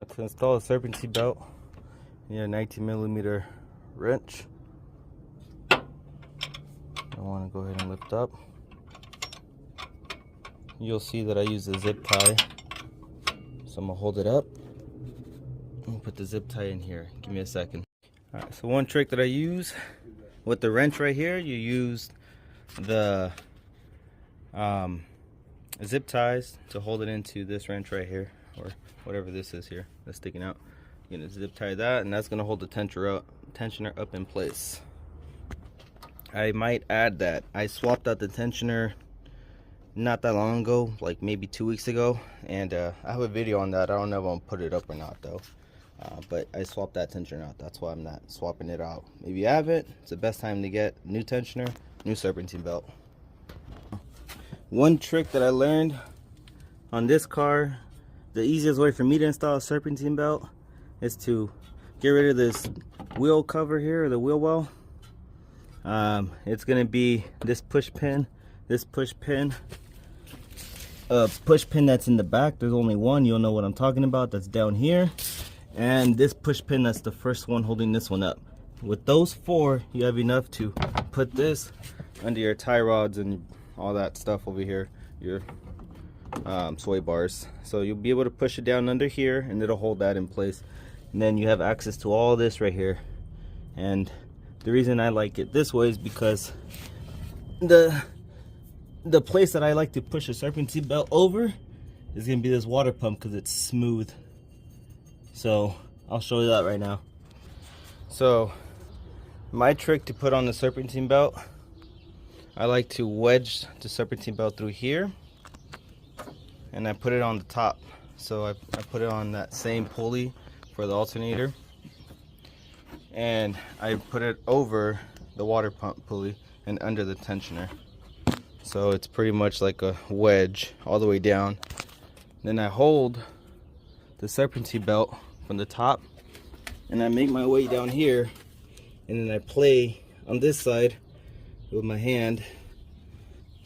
To install a serpentine belt, you need a 19mm wrench. I want to go ahead and lift up. You'll see that I use a zip tie, so I'm gonna hold it up and put the zip tie in here. Give me a second. All right, so one trick that I use with the wrench right here, you use the zip ties to hold it into this wrench right here, or whatever this is here that's sticking out. You're gonna zip tie that, and that's gonna hold the tensioner up in place. I might add that I swapped out the tensioner not that long ago, like maybe 2 weeks ago, and I have a video on that. I don't know if I'm gonna put it up or not though, but I swapped that tensioner out. That's why I'm not swapping it out. Maybe you have it, it's the best time to get new tensioner, new serpentine belt. One trick that I learned on this car, the easiest way for me to install a serpentine belt is to get rid of this wheel cover here, or the wheel well. It's gonna be this push pin that's in the back. There's only one, you'll know what I'm talking about, that's down here, and this push pin that's the first one holding this one up. With those four, you have enough to put this under your tie rods and all that stuff over here, your sway bars. So you'll be able to push it down under here and it'll hold that in place, and then you have access to all this right here. And the reason I like it this way is because the place that I like to push a serpentine belt over is gonna be this water pump, because it's smooth. So I'll show you that right now. So my trick to put on the serpentine belt, I like to wedge the serpentine belt through here, and I put it on the top. So I put it on that same pulley for the alternator, and I put it over the water pump pulley and under the tensioner. So it's pretty much like a wedge all the way down. Then I hold the serpentine belt from the top, and I make my way down here, and then I play on this side with my hand.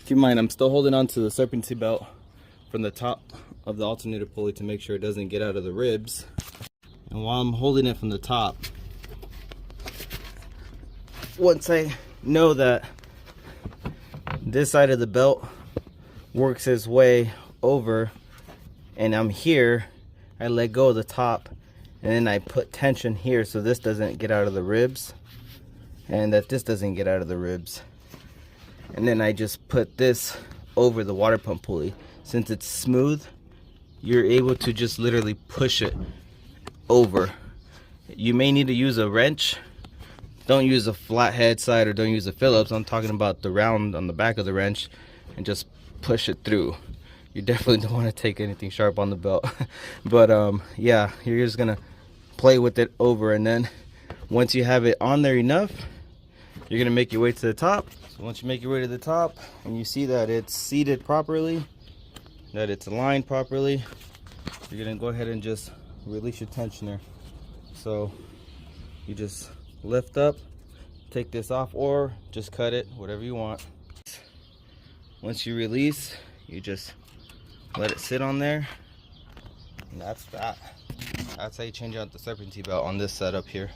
Keep in mind, I'm still holding on to the serpentine belt from the top of the alternator pulley to make sure it doesn't get out of the ribs. And while I'm holding it from the top, once I know that this side of the belt works its way over and I'm here, I let go of the top, and then I put tension here so this doesn't get out of the ribs, and that this doesn't get out of the ribs. And then I just put this over the water pump pulley. Since it's smooth, you're able to just literally push it over. You may need to use a wrench. Don't use a flathead side, or don't use a Phillips. I'm talking about the round on the back of the wrench, and just push it through. You definitely don't want to take anything sharp on the belt. But yeah, you're just gonna play with it over, and then once you have it on there enough, you're gonna make your way to the top. So once you make your way to the top and you see that it's seated properly, that it's aligned properly, you're gonna go ahead and just release your tensioner. So you just lift up, take this off, or just cut it, whatever you want. Once you release, you just let it sit on there, and that's that. That's how you change out the serpentine belt on this setup here.